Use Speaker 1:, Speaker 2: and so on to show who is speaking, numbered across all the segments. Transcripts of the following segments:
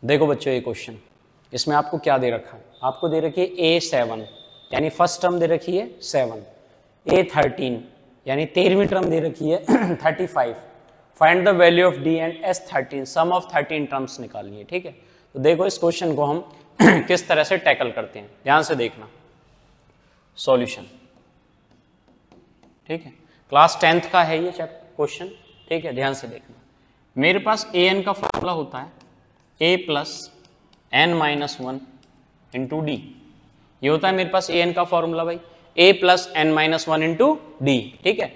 Speaker 1: देखो बच्चों ये क्वेश्चन, इसमें आपको क्या दे रखा है, आपको दे रखी है A7 यानी फर्स्ट टर्म दे रखी है 7, A13 यानी 13वीं टर्म दे रखी है 35, find the value of D and S13, sum of 13 terms निकालनी है। ठीक है, तो देखो इस क्वेश्चन को हम किस तरह से टैकल करते हैं, ध्यान से देखना सॉल्यूशन। ठीक है, क्लास 10th का है ये क्वेश्चन। ठीक है, ध्यान से देखना। मेरे पास an का फॉर्मूला होता है a plus n minus 1 into D. ये होता है मेरे पास an का फॉर्मूला भाई, a plus n minus 1 into d. ठीक है,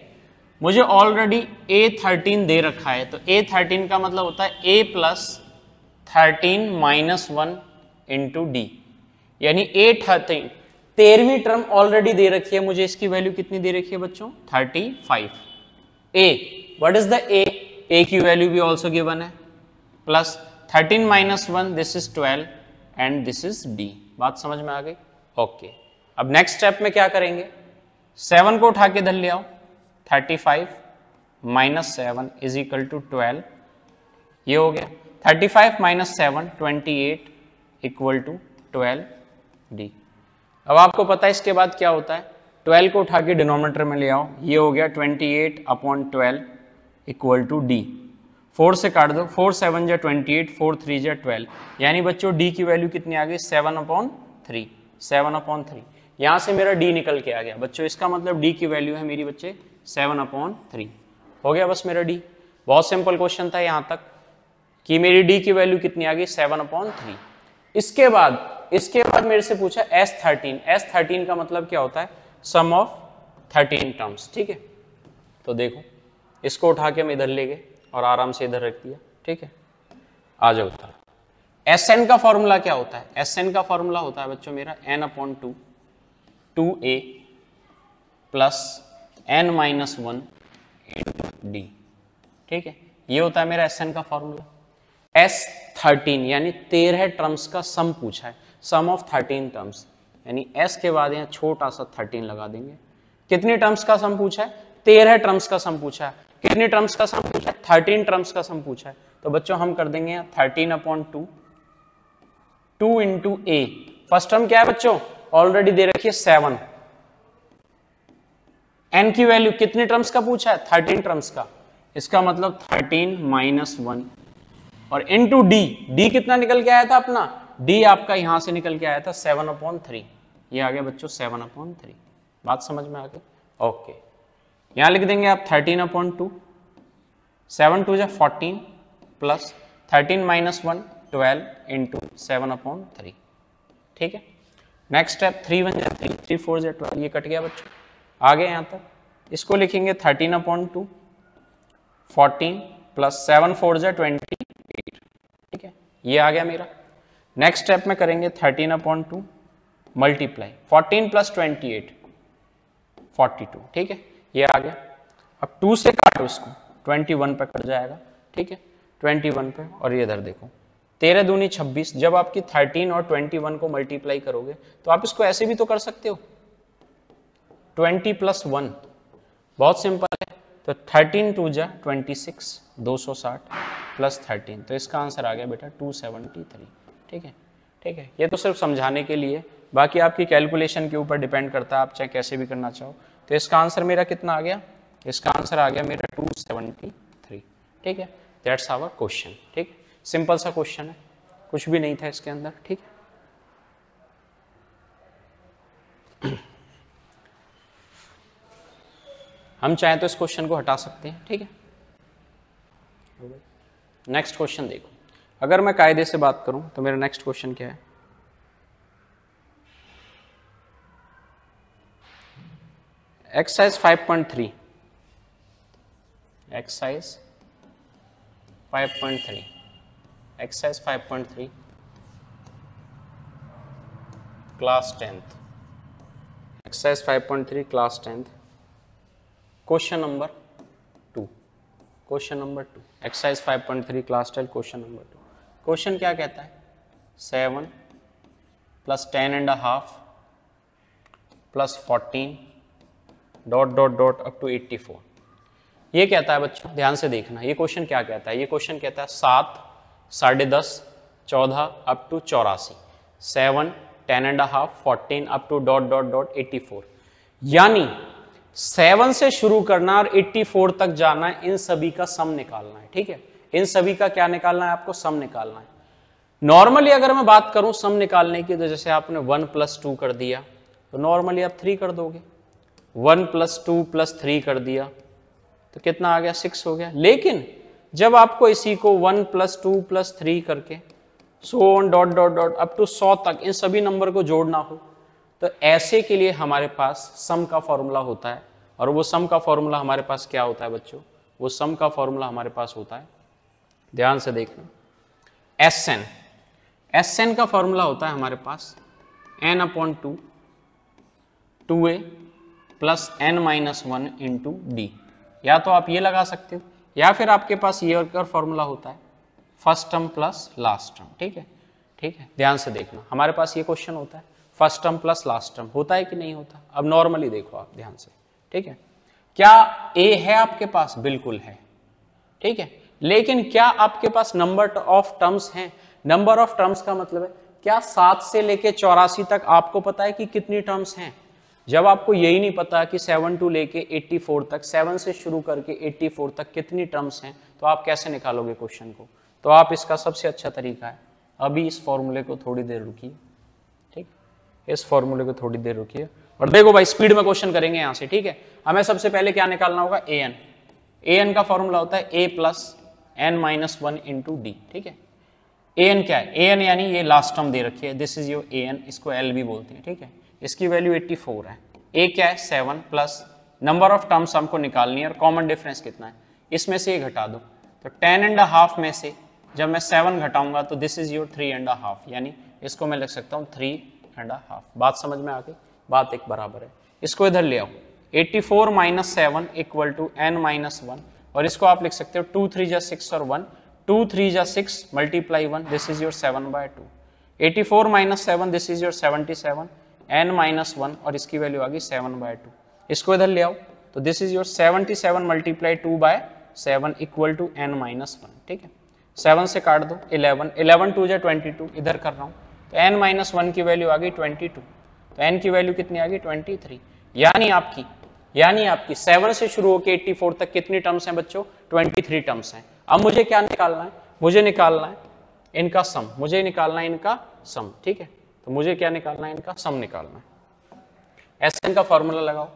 Speaker 1: मुझे ऑलरेडी A13 दे रखा है, तो A13 का मतलब होता है a plus 13 minus 1 into D, यानी A13 13वीं टर्म ऑलरेडी दे रखी है मुझे, इसकी वैल्यू कितनी दे रखी है बच्चों 35। a what is the a की वैल्यू भी ऑल्सो गिवन है, plus 13 minus 1 this is 12 and this is d। बात समझ में आ गई? ओके, अब नेक्स्ट स्टेप में क्या करेंगे, 7 को उठा के इधर ले आओ, 35 माइनस 7 इज इक्वल टू 12, ये हो गया 35 माइनस 7 28 इक्वल टू 12 d। अब आपको पता है इसके बाद क्या होता है, 12 को उठा के डिनोमिनेटर में ले आओ, ये हो गया 28 अपॉन 12 इक्वल टू d। 4 से काट दो, 4 7 जा 28, 4 3 जा 12, यानी बच्चों d की वैल्यू कितनी आ गई 7 अपॉन 3, 7 अपॉन 3। यहाँ से मेरा d निकल के आ गया बच्चों, इसका मतलब d की वैल्यू है मेरी बच्चे 7 अपॉन 3। हो गया बस मेरा d। बहुत सिंपल क्वेश्चन था यहाँ तक कि मेरी d की वैल्यू कितनी आ गई 7 अपॉन 3। इसके बाद मेरे से पूछा S13, S13 का मतलब क्या होता है, सम ऑफ 13 टर्म्स। ठीक है, तो देखो इसको उठा के हम इधर ले गए और आराम से इधर रख दिया। ठीक है, आ जाओ उत्तर। Sn का फॉर्मूला क्या होता है, Sn का फॉर्मूला होता है बच्चों मेरा n upon 2 2a plus n minus 1 d। ठीक है, ये होता है मेरा Sn का फॉर्मूला। S13 यानी 13 टर्म्स का सम पूछा है, सम ऑफ 13 टर्म्स, यानी S के बाद यहाँ छोटा सा 13 लगा देंगे। कितनी टर्म्स का सम पूछा है, 13 टर्म्स का सम पूछा है। कितनी टर्म्स का सम पूछा है, 13 टर्म्स का सम पूछा है। तो बच्चों हम कर देंगे 13 अपॉन 2 2 इंटू ए। फर्स्ट टर्म क्या है बच्चों, ऑलरेडी दे रखी है 7। n की वैल्यू कितनी टर्म्स का पूछा है, 13 टर्म्स का, इसका मतलब 13 माइनस 1 और इंटू डी। डी कितना निकल के आया था अपना, डी आपका यहां से निकल के आया था 7 अपॉन 3। ये आ गया बच्चों 7 अपॉन 3। बात समझ में आ गई? ओके, यहां लिख देंगे आप 13 अपॉन 2, 7 2 जा 14 प्लस 13 माइनस 1 12 इंटू 7 अपॉन 3। ठीक है, नेक्स्ट स्टेप 3 1 जा 3, 3 4 जा 12, ये कट गया बच्चों, आ गए यहां तक। इसको लिखेंगे 13 अपॉन 2 14 प्लस 7 4 जा 28। ठीक है, ये आ गया मेरा। नेक्स्ट स्टेप में करेंगे 13 अपॉन 2 मल्टीप्लाई 14 प्लस 28 42। ठीक है, ये आ गया। अब 2 से काटो इसको, 21 पे कट जाएगा। ठीक है, 21 पे, और ये इधर देखो 13 दूनी 26। जब आपकी 13 और 21 को मल्टीप्लाई करोगे तो आप इसको ऐसे भी तो कर सकते हो, 20 प्लस 1, बहुत सिंपल है। तो 13 2 जा 26 260 प्लस 13, तो इसका आंसर आ गया बेटा 273। ठीक है, ठीक है, ये तो सिर्फ समझाने के लिए, बाकी आपकी कैलकुलेशन के ऊपर डिपेंड करता है, आप चाहे कैसे भी करना चाहो। तो इसका आंसर मेरा कितना आ गया, इसका आंसर आ गया मेरा 273। ठीक है, दैट्स आवर क्वेश्चन। ठीक, सिंपल सा क्वेश्चन है, कुछ भी नहीं था इसके अंदर। ठीक है, हम चाहें तो इस क्वेश्चन को हटा सकते हैं। ठीक है, नेक्स्ट क्वेश्चन देखो। अगर मैं कायदे से बात करूं तो मेरा नेक्स्ट क्वेश्चन क्या है, exercise 5.3, exercise 5.3, exercise 5.3 class 10th, exercise 5.3 class 10th, question number 2, question number 2, exercise 5.3 class 10 question number 2। Question क्या कहता है, 7 plus 10.5 plus 14 dot dot dot up to 84। ये कहता है बच्चों, ध्यान से देखना, ये क्वेश्चन क्या कहता है, ये क्वेश्चन कहता है 7, 10.5, 14 अप टू 84, 7, 10.5, 14 अप टू ... 84, यानी 7 से शुरू करना और 84 तक जाना है, इन सभी का सम निकालना है। ठीक है, इन सभी का क्या निकालना है, आपको सम निकालना है। नॉर्मली अगर मैं बात करूं सम निकालने की, तो जैसे आपने 1 + 2 कर दिया तो नॉर्मली आप 3 कर दोगे, 1 + 2 + 3 कर दिया तो कितना आ गया, 6 हो गया। लेकिन जब आपको इसी को 1 + 2 + 3 करके सो ऑन ... अप टू 100 तक इन सभी नंबर को जोड़ना हो, तो ऐसे के लिए हमारे पास सम का फॉर्मूला होता है। और वो सम का फॉर्मूला हमारे पास क्या होता है बच्चों, वो सम का फॉर्मूला हमारे पास होता है, ध्यान से देखना, SN। SN का फॉर्मूला होता है हमारे पास n/2 2a + n-1 × d। या तो आप ये लगा सकते हो, या फिर आपके पास ये और फॉर्मूला होता है first term plus last term. ठीक है, ठीक है, ध्यान से देखना, हमारे पास ये क्वेश्चन होता है first term plus last term, होता है कि नहीं होता। अब नॉर्मली देखो आप ध्यान से, ठीक है, क्या a है आपके पास, बिल्कुल है, ठीक है, लेकिन क्या आपके पास नंबर ऑफ टर्म्स हैं। नंबर ऑफ टर्म्स का मतलब है क्या 7 से लेके 84 तक आपको पता है कि कितनी टर्म्स हैं। जब आपको यही नहीं पता कि 7 to लेके 84 तक, 7 से शुरू करके 84 तक कितनी टर्म्स हैं, तो आप कैसे निकालोगे क्वेश्चन को। तो आप इसका सबसे अच्छा तरीका है, अभी इस फॉर्मूले को थोड़ी देर रुकिए, ठीक, इस फॉर्मूले को थोड़ी देर रुकिए और देखो भाई स्पीड में क्वेश्चन करेंगे यहां से। ठीक है, हमें सबसे पहले क्या निकालना होगा, an का फॉर्मूला होता है a + n-1 × d। ठीक है, an क्या है, an यानी ये लास्ट टर्म दे रखी है, दिस इज योर an, इसको l भी बोलते हैं। ठीक है, इसकी वैल्यू 84 है, a क्या है 7 प्लस नंबर ऑफ टर्म्स हमको निकालनी है और कॉमन डिफरेंस कितना है, इसमें से ये घटा दो, तो 10.5 में से जब मैं 7 घटाऊंगा तो दिस इज योर 3.5, यानी इसको मैं लिख सकता हूँ 3.5। बात समझ में आ गई, बात एक बराबर है। इसको इधर ले आओ, 84 - 7 = n-1, और इसको आप लिख सकते हो 2 3 जा 6 और 1, 2 3 जा 6 × 1, this is your 7/2। 84 - 7 this is your 77, n-1 और इसकी वैल्यू आ गई 7/2। इसको इधर ले आओ तो दिस इज योर 77 × 2/7 = n-1। ठीक है, 7 से काट दो 11, 11 2 जा 22, इधर कर रहा हूँ तो n-1 की वैल्यू आ गई 22, तो n की वैल्यू कितनी आ गई 23। यानी आपकी 7 से शुरू होकर 84 तक कितनी टर्म्स हैं बच्चों, 23 टर्म्स हैं। अब मुझे क्या निकालना है, मुझे निकालना है इनका सम, मुझे निकालना है इनका सम। ठीक है, तो मुझे क्या निकालना है, इनका सम निकालना है। SN का फॉर्मूला लगाओ,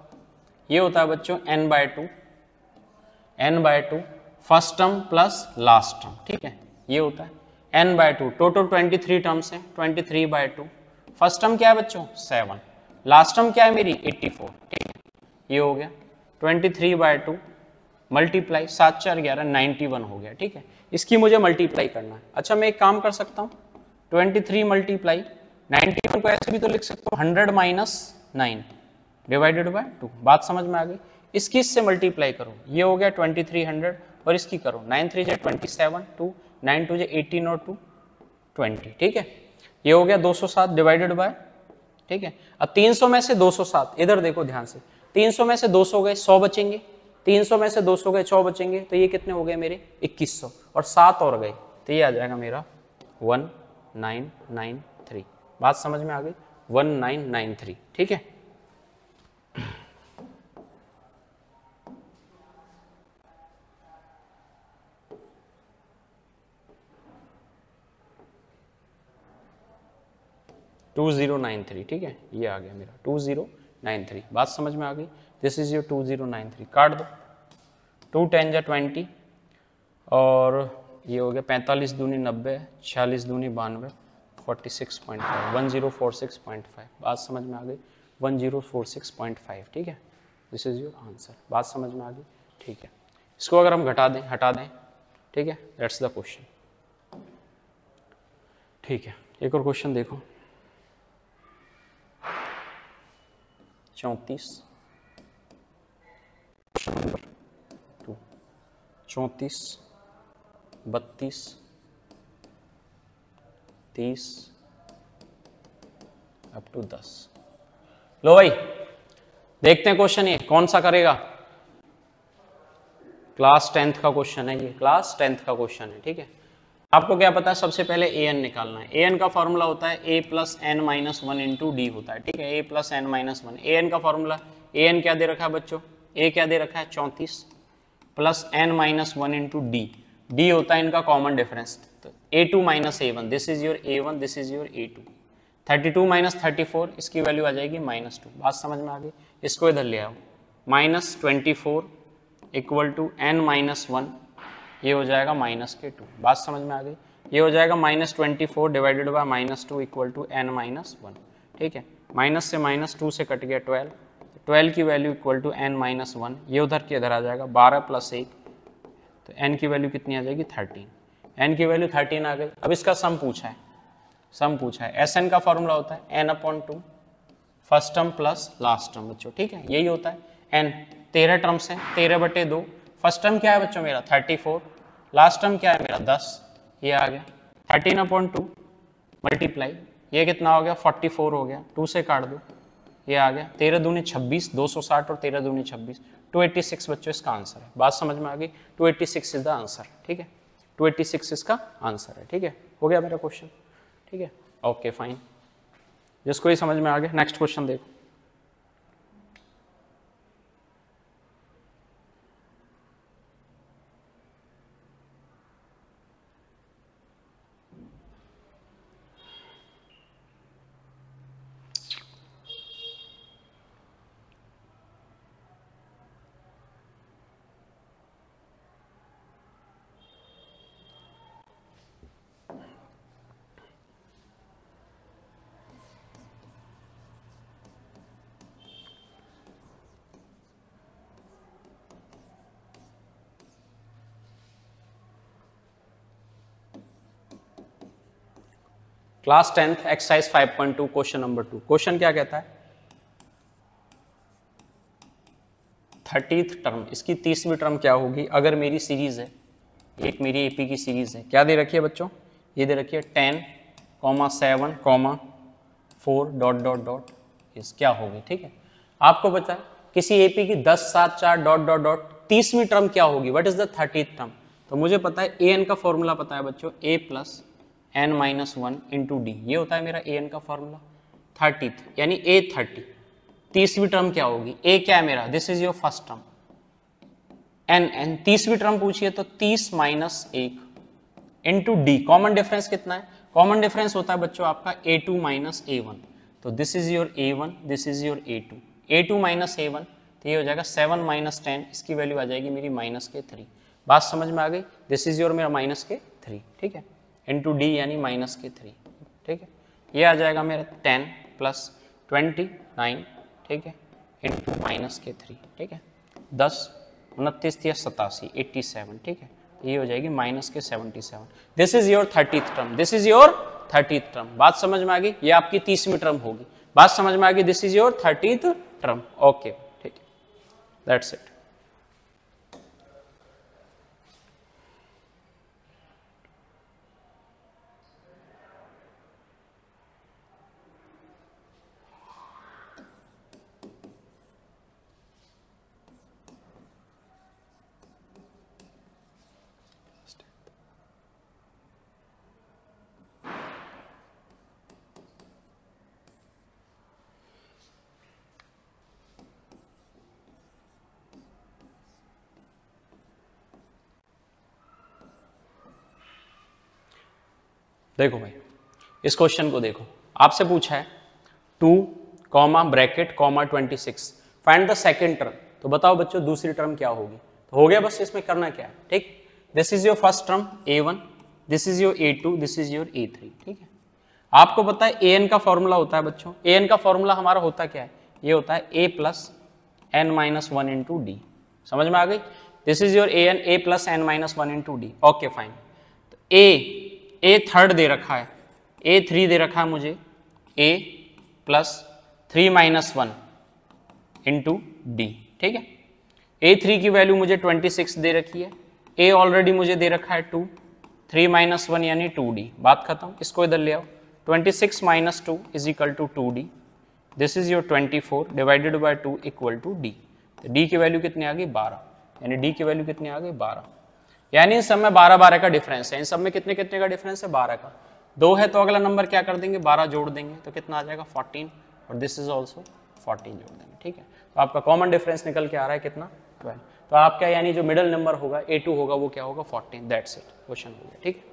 Speaker 1: ये होता है बच्चों n/2 first term plus last term. ठीक है, ये होता है n/2, टोटल 23 टर्म्स हैं, 23/2। फर्स्ट टर्म क्या है बच्चों 7, लास्ट टर्म क्या है मेरी 84। ठीक है, ये हो गया 23/2 मल्टीप्लाई 7 4 11 91 हो गया। ठीक है, इसकी मुझे मल्टीप्लाई करना है। अच्छा मैं एक काम कर सकता हूँ, 23 × 91 को ऐसे भी तो लिख सकता हूँ 100 - 9 / 2। बात समझ में आ गई, इसकी इससे मल्टीप्लाई करो, ये हो गया 2300 और इसकी करो 9 3 जा 27, 2 9 2 जा 18 और 2 20। ठीक है, ये हो गया 207 / ठीक है, अब 300 में से 207, इधर देखो ध्यान से, 300 में से 200 गए 100 बचेंगे, 300 में से 200 गए 100 बचेंगे, तो ये कितने हो गए मेरे 2100, और 7 और गए तो ये आ जाएगा मेरा 1993। बात समझ में आ गई, 1993। ठीक है, ठीक है, ये आ गया मेरा 2093। बात समझ में आ गई, दिस इज योर 2093। काट दो, 2 10 जा 20 और ये हो गया 45 दूनी 90, 46 दूनी 92, 46.5, 1046.5। बात समझ में आ गई, 1046.5। ठीक है, दिस इज योर आंसर। बात समझ में आ गई, ठीक है, इसको अगर हम हटा दें, ठीक है, दैट्स द क्वेश्चन। ठीक है, एक और क्वेश्चन देखो, 34 32 30 अप टू 10। लो भाई देखते हैं क्वेश्चन, ये कौन सा करेगा। क्लास 10th का क्वेश्चन है, ये क्लास 10th का क्वेश्चन है, ठीक है। आपको क्या पता है, सबसे पहले an निकालना है। an का फॉर्मूला होता है a plus n minus one into d होता है, ठीक है। a plus n minus one, an का फॉर्मूला, an क्या दे रखा है बच्चों, a क्या दे रखा है 34 plus n minus one into d, d होता है इनका कॉमन डिफरेंस, तो a2 माइनस a1, this is your a1, this is your a2। 32 minus 34, इसकी वैल्यू आ जाएगी -2। बात समझ में आ गई, इसको इधर ले आओ, -24 equal to n minus one, ये हो जाएगा -2। बात समझ में आ गई, ये हो जाएगा -24 divided by -2 equal to n minus one, ठीक है। माइनस से -2 से कट गया 12, 12 की value equal to n minus one, ये उधर के इधर आ जाएगा 12 प्लस 1, तो n की वैल्यू कितनी आ जाएगी 13, n की वैल्यू 13 आ गई। अब इसका सम पूछा है, सम पूछा है, Sn का फॉर्मूला होता है n/2 first term plus last term बच्चों, ठीक है, यही होता है। n 13 टर्म्स है, 13/2, फर्स्ट टर्म क्या है बच्चों मेरा 34, लास्ट टर्म क्या है मेरा 10, ये आ गया 13/2 मल्टीप्लाई, ये कितना हो गया 44 हो गया, 2 से काट दो, ये आ गया 13 दूनी 26, 260 और 13 दूनी 26, 286 बच्चों इसका आंसर है। बात समझ में आ गई, 286 इज द आंसर, ठीक है, 286 इसका आंसर है, ठीक है। हो गया मेरा क्वेश्चन, ठीक है, ओके फाइन, जिसको ही समझ में आ गया नेक्स्ट क्वेश्चन देखो। Class 10th exercise 5.2 question number 2। Question क्या कहता है, 30th टर्म, इसकी 30वीं टर्म क्या होगी अगर मेरी सीरीज है, एक मेरी एपी की सीरीज है, क्या दे रखी है बच्चों, ये दे रखी है 10, 7, 4 डॉट डॉट डॉट, इस क्या होगी, ठीक है। आपको पता है किसी एपी की 10, 7, 4 डॉट डॉट डॉट 30वीं टर्म क्या होगी, what is the 30th term, तो मुझे पता है an का फॉर्मूला पता है बच्चों, a plus n minus one into D, ये होता है मेरा an का फॉर्मूला। 30th यानी a30, 30वीं टर्म क्या होगी, a क्या है मेरा, this is your first term, n 30वीं टर्म पूछिए तो 30 minus 1 into D, common difference कितना है, कॉमन डिफरेंस होता है बच्चों आपका a2 माइनस a1, तो this is your a1, this is your a2, a2 माइनस a1, तो ये हो जाएगा 7 माइनस 10, इसकी वैल्यू आ जाएगी मेरी -3। बात समझ में आ गई, दिस इज योर मेरा -3, ठीक है, इंटू डी यानी -3, ठीक है। ये आ जाएगा मेरा 10 प्लस 29, ठीक है, इंटू -3, ठीक है, 10 29 या 87, 87, ठीक है, तो ये हो जाएगी -77। This is your 30th term, this is your 30th term. बात समझ में आ गई, ये आपकी 30वीं टर्म होगी। बात समझ में आ गई, this is your 30th term, okay, ठीक है, दैट्स इट। देखो भाई, इस क्वेश्चन को देखो, आपसे पूछा है 2, bracket, 26, find the second term, तो बताओ बच्चों दूसरी टर्म क्या होगी, तो हो गया, बस इसमें करना क्या है, ठीक, this is your first term a1, this is your a2, this is your a3, ठीक है। आपको पता है an का फॉर्मूला होता है बच्चों, an का फॉर्मूला हमारा होता क्या है, ये होता है a plus n minus one into d, समझ में आ गई, this is your a plus n minus one into d, okay fine. तो a थर्ड दे रखा है, a3 दे रखा है मुझे, a plus 3 minus one into d, ठीक है। a3 की वैल्यू मुझे 26 दे रखी है, a ऑलरेडी मुझे दे रखा है 2, 3 माइनस वन यानी 2d, बात खत्म, इसको इधर ले आओ, 26 minus 2 is equal to 2d, this is your 24 divided by 2 equal to d, तो d की वैल्यू कितनी आ गई 12, यानी डी की वैल्यू कितनी आ गई 12, यानी इन सब में 12 का डिफरेंस है। इन सब में कितने कितने का डिफरेंस है 12 का, 2 है तो अगला नंबर क्या कर देंगे 12 जोड़ देंगे तो कितना आ जाएगा 14, और दिस इज ऑल्सो 14 जोड़ देंगे। ठीक है, तो आपका कॉमन डिफरेंस निकल के आ रहा है कितना 12। तो आपका यानी जो मिडिल नंबर होगा A2 होगा वो क्या होगा 14, दैट्स इट, क्वेश्चन हो गया। ठीक है।